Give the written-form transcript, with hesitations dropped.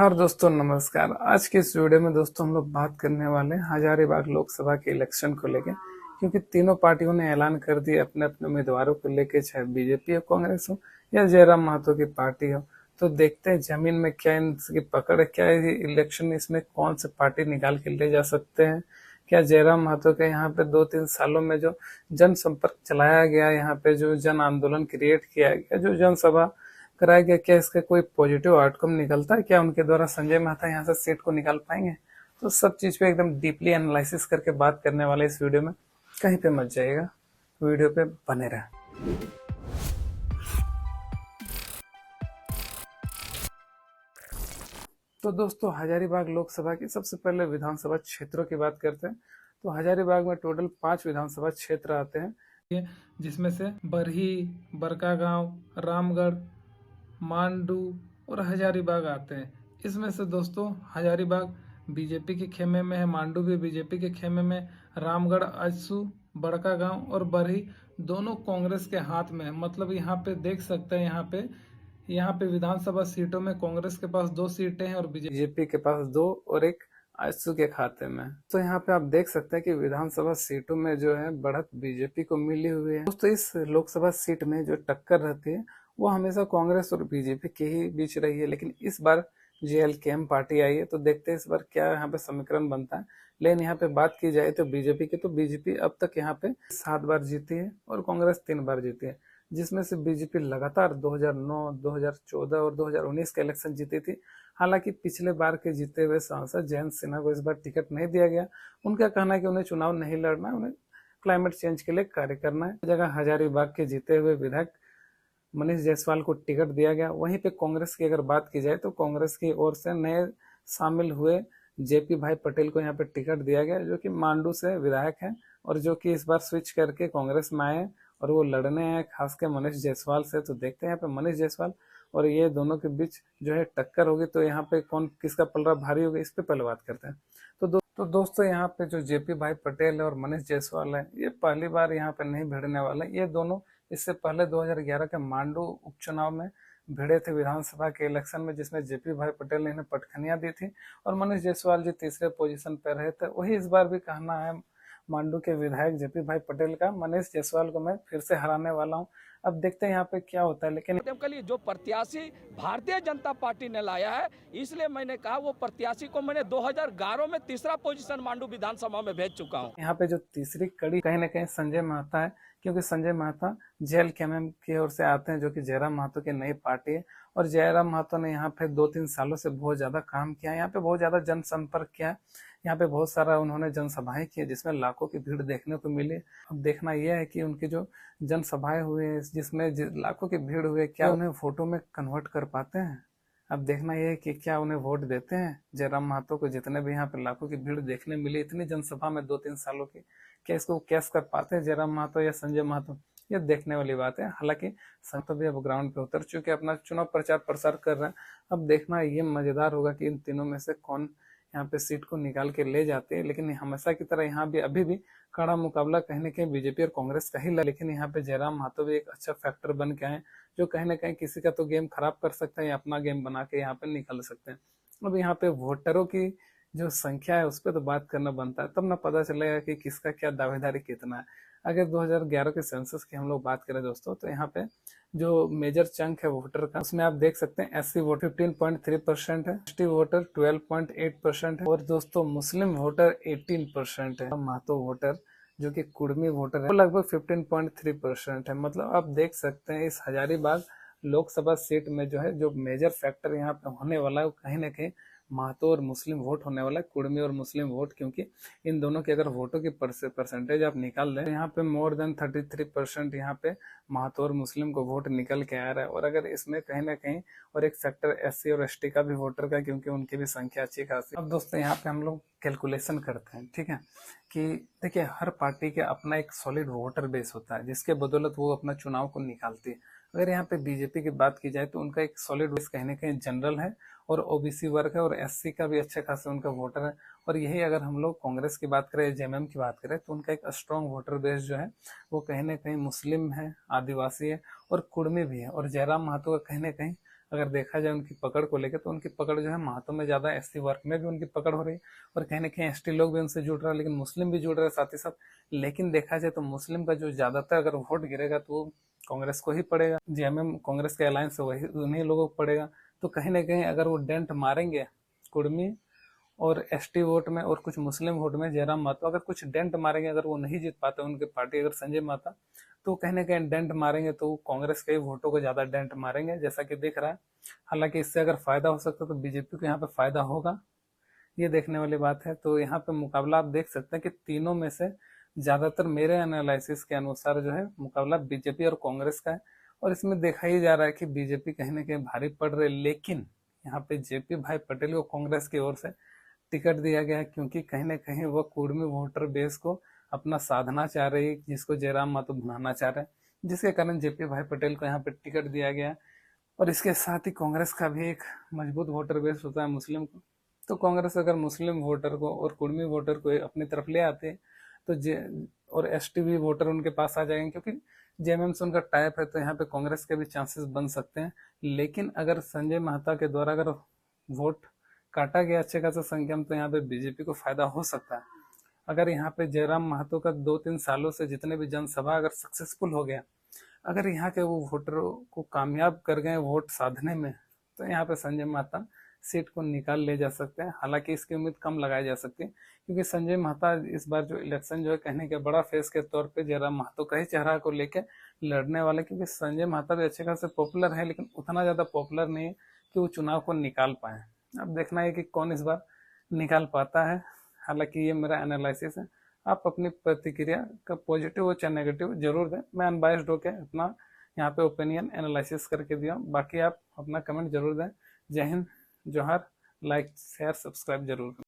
और दोस्तों नमस्कार। आज के इस वीडियो में दोस्तों हम लोग बात करने वाले हैं हजारीबाग लोकसभा के इलेक्शन को लेके, क्योंकि तीनों पार्टियों ने ऐलान कर दिया अपने अपने उम्मीदवारों को लेके, चाहे बीजेपी हो, कांग्रेस हो या जयराम महतो की पार्टी हो। तो देखते हैं जमीन में क्या इनकी पकड़ है, क्या ये इलेक्शन इसमें कौन से पार्टी निकाल के ले जा सकते हैं। क्या जयराम महतो के यहाँ पे 2-3 सालों में जो जनसंपर्क चलाया गया, यहाँ पे जो जन आंदोलन क्रिएट किया गया, जो जनसभा कराया गया, क्या इसका कोई पॉजिटिव आउटकम निकलता है? क्या उनके द्वारा संजय महता यहाँ से सीट को निकाल पाएंगे? तो सब चीज पे एकदम डीपली एनालिसिस करके बात करने वाले इस वीडियो में, कहीं पे मत जाइएगा, वीडियो पे बने रहे। तो दोस्तों हजारीबाग लोकसभा की सबसे पहले विधानसभा क्षेत्रों की बात करते हैं। तो हजारीबाग में टोटल 5 विधानसभा क्षेत्र आते हैं, जिसमें से बरही, बड़कागांव, रामगढ़, मांडू और हजारीबाग आते हैं। इसमें से दोस्तों हजारीबाग बीजेपी के खेमे में है, मांडू भी बीजेपी के खेमे में, रामगढ़, अजसू, बड़कागांव और बरही दोनों कांग्रेस के हाथ में है। मतलब यहाँ पे देख सकते हैं, यहाँ पे विधानसभा सीटों में कांग्रेस के पास 2 सीटें हैं और बीजेपी के पास 2 और एक आजसू के खाते में। तो यहाँ पे आप देख सकते हैं कि विधानसभा सीटों में जो है बढ़त बीजेपी को मिली हुई है। दोस्तों इस लोकसभा सीट में जो टक्कर रहती है वो हमेशा कांग्रेस और बीजेपी के ही बीच रही है, लेकिन इस बार जेएलकेएम पार्टी आई है। तो देखते हैं इस बार क्या यहाँ पे समीकरण बनता है। लेकिन यहाँ पे बात की जाए तो बीजेपी की, तो बीजेपी अब तक यहाँ पे 7 बार जीती है और कांग्रेस 3 बार जीती है, जिसमें से बीजेपी लगातार 2009, 2014 और 2019 के इलेक्शन जीती थी। हालांकि पिछले बार के जीते हुए सांसद जयंत सिन्हा को इस बार टिकट नहीं दिया गया। उनका कहना है कि उन्हें चुनाव नहीं लड़ना है, उन्हें क्लाइमेट चेंज के लिए कार्य करना है। जगह हजारीबाग के जीते हुए विधायक मनीष जायसवाल को टिकट दिया गया। वहीं पे कांग्रेस की अगर बात की जाए तो कांग्रेस की ओर से नए शामिल हुए जेपी भाई पटेल को यहाँ पे टिकट दिया गया, जो कि मांडू से विधायक हैं और जो कि इस बार स्विच करके कांग्रेस में आए और वो लड़ने हैं खास के मनीष जायसवाल से। तो देखते हैं यहाँ पे मनीष जायसवाल और ये दोनों के बीच जो है टक्कर होगी, तो यहाँ पे कौन किसका पलड़ा भारी होगा, इस पे पहले बात करते हैं। तो दोस्तों यहाँ पे जो जेपी भाई पटेल है और मनीष जायसवाल है, ये पहली बार यहाँ पे नहीं भिड़ने वाले। ये दोनों इससे पहले 2011 के मांडू उपचुनाव में भिड़े थे विधानसभा के इलेक्शन में, जिसमें जेपी भाई पटेल ने इन्हें पटखनियां दी थी और मनीष जायसवाल जी तीसरे पोजीशन पर रहे थे। वही इस बार भी कहना है मांडू के विधायक जेपी भाई पटेल का, मनीष जायसवाल को मैं फिर से हराने वाला हूँ। अब देखते हैं यहाँ पे क्या होता है। लेकिन के लिए जो प्रत्याशी भारतीय जनता पार्टी ने लाया है, इसलिए मैंने कहा वो प्रत्याशी को मैंने 2011 में तीसरा पोजीशन मांडू विधानसभा में भेज चुका हूं। यहाँ पे जो तीसरी कड़ी कहीं ना कहीं संजय महता है, क्योंकि संजय महता जेएलकेएम की ओर से आते हैं, जो कि जयराम महतो की नई पार्टी है। और जयराम महतो ने यहाँ पे 2-3 सालों से बहुत ज्यादा काम किया है, यहाँ पे बहुत ज्यादा जनसंपर्क किया है, यहाँ पे बहुत सारा उन्होंने जनसभाएं की जिसमें लाखों की भीड़ देखने को मिली। अब देखना यह है कि उनकी जो जनसभाएं हुई है जिसमें लाखों की भीड़ हुई है, क्या उन्हें फोटो में कन्वर्ट कर पाते हैं। अब देखना यह है कि क्या उन्हें वोट देते हैं जयराम महतो को। जितने भी यहाँ पे लाखों की भीड़ देखने मिली इतनी जनसभा में 2-3 सालों की, क्या इसको कैश कर पाते हैं जयराम महतो या संजय महतो, ये देखने वाली बात है। हालांकि संतो भी अब ग्राउंड पे उतर चुके अपना चुनाव प्रचार प्रसार कर रहे हैं। अब देखना ये मजेदार होगा कि इन तीनों में से कौन यहाँ पे सीट को निकाल के ले जाते हैं। लेकिन हमेशा की तरह यहाँ भी अभी भी कड़ा मुकाबला कहीं ना कहीं बीजेपी और कांग्रेस का ही, लेकिन यहाँ पे जयराम महतो भी एक अच्छा फैक्टर बन के आए, जो कहीं ना कहीं किसी का तो गेम खराब कर सकते हैं या अपना गेम बना के यहाँ पे निकल सकते हैं। अब यहाँ पे वोटरों की जो संख्या है उस पर तो बात करना बनता है, तब ना पता चलेगा कि किसका क्या दावेदारी कितना है। अगर 2011 के सेंसस की हम लोग बात करें दोस्तों, तो यहाँ पे जो मेजर चंक है वोटर का, उसमें आप देख सकते हैं एससी वोटर 15.3% है, एसटी वोटर 12.8% है और दोस्तों मुस्लिम वोटर 18% है। महतो वोटर जो कि कुर्मी वोटर है वो लगभग 15.3% है। मतलब आप देख सकते हैं इस हजारीबाग लोकसभा सीट में जो है जो मेजर फैक्टर यहाँ पे होने वाला है वो कहीं ना कहीं महतो और मुस्लिम वोट होने वाला है, कुर्मी और मुस्लिम वोट। क्योंकि इन दोनों के अगर वोटों की परसेंटेज आप निकाल दें, यहाँ पे मोर देन 33% यहाँ पे महतो और मुस्लिम को वोट निकल के आ रहा है। और अगर इसमें कहीं ना कहीं और एक फैक्टर एससी और एसटी का भी वोटर का, क्योंकि उनकी भी संख्या अच्छी खासी। अब दोस्तों यहाँ पे हम लोग कैलकुलेशन करते हैं, ठीक है, कि देखिए हर पार्टी के अपना एक सॉलिड वोटर बेस होता है जिसके बदौलत वो अपना चुनाव को निकालती है। अगर यहाँ पे बीजेपी की बात की जाए तो उनका एक सॉलिड बेस कहीं ना कहीं जनरल है और ओबीसी वर्ग है और एससी का भी अच्छा खासा उनका वोटर है। और यही अगर हम लोग कांग्रेस की बात करें, जेएमएम की बात करें, तो उनका एक स्ट्रॉन्ग वोटर बेस जो है वो कहीं ना कहीं मुस्लिम है, आदिवासी है और कुर्मी भी है। और जयराम महतो का कहीं ना कहीं अगर देखा जाए उनकी पकड़ को लेकर, तो उनकी पकड़ जो है महतो में ज़्यादा, एसटी वर्ग में भी उनकी पकड़ हो रही है, और कहीं ना कहीं एसटी लोग भी उनसे जुड़ रहे हैं, लेकिन मुस्लिम भी जुड़ रहे हैं साथ ही साथ। लेकिन देखा जाए तो मुस्लिम का जो ज़्यादातर अगर वोट गिरेगा तो वो कांग्रेस को ही पड़ेगा, जेएमएम कांग्रेस के अलायंस से वही उन्हीं लोगों को पड़ेगा। तो कहीं ना कहीं अगर वो डेंट मारेंगे कुर्मी और एसटी वोट में और कुछ मुस्लिम वोट में, जयराम महतो अगर कुछ डेंट मारेंगे, अगर वो नहीं जीत पाते उनके पार्टी अगर संजय माता, तो कहीं ना कहीं डेंट मारेंगे, तो कांग्रेस के वोटों को ज्यादा डेंट मारेंगे, जैसा कि दिख रहा है। हालांकि इससे अगर फायदा हो सकता है तो बीजेपी को यहाँ पे फायदा होगा, ये देखने वाली बात है। तो यहाँ पे मुकाबला आप देख सकते हैं कि तीनों में से ज्यादातर मेरे एनालिसिस के अनुसार जो है मुकाबला बीजेपी और कांग्रेस का है, और इसमें देखा ही जा रहा है कि बीजेपी कहीं ना कहीं भारी पड़ रही है। लेकिन यहाँ पे जेपी भाई पटेल को कांग्रेस की ओर से टिकट दिया गया है, क्योंकि कहीं ना कहीं वो कुर्मी वोटर बेस को अपना साधना चाह रही है, जिसको जयराम महतो भुनाना चाह रहे हैं, जिसके कारण जेपी भाई पटेल को यहाँ पे टिकट दिया गया है। और इसके साथ ही कांग्रेस का भी एक मजबूत वोटर बेस होता है मुस्लिम को, तो कांग्रेस अगर मुस्लिम वोटर को और कुर्मी वोटर को अपनी तरफ ले आते हैं तो और एसटी भी वोटर उनके पास आ जाएंगे, क्योंकि जेएमएम से उनका टाइप है, तो यहाँ पे कांग्रेस के भी चांसेस बन सकते हैं। लेकिन अगर संजय महता के द्वारा अगर वोट काटा गया अच्छे खासा संख्या में, तो यहाँ पे बीजेपी को फायदा हो सकता है। अगर यहाँ पे जयराम महतो का 2-3 सालों से जितने भी जनसभा अगर सक्सेसफुल हो गया, अगर यहाँ के वो वोटरों को कामयाब कर गए वोट साधने में, तो यहाँ पे संजय महता सीट को निकाल ले जा सकते हैं। हालांकि इसकी उम्मीद कम लगाई जा सकती है, क्योंकि संजय महता इस बार जो इलेक्शन जो है कहने के बड़ा फेस के तौर पे जयराम महतो का ही चेहरा को लेके लड़ने वाले, क्योंकि संजय महता भी अच्छे खासे पॉपुलर है, लेकिन उतना ज्यादा पॉपुलर नहीं है कि वो चुनाव को निकाल पाए। अब देखना है कि कौन इस बार निकाल पाता है। हालांकि ये मेरा एनालिसिस है, आप अपनी प्रतिक्रिया का पॉजिटिव हो चाहे नेगेटिव जरूर दें। मैं अनबायस्ड होकर अपना यहाँ पे ओपिनियन एनालिसिस करके दिया, बाकी आप अपना कमेंट जरूर दें। जय हिंद, जोहार, लाइक शेयर सब्सक्राइब जरूर करें।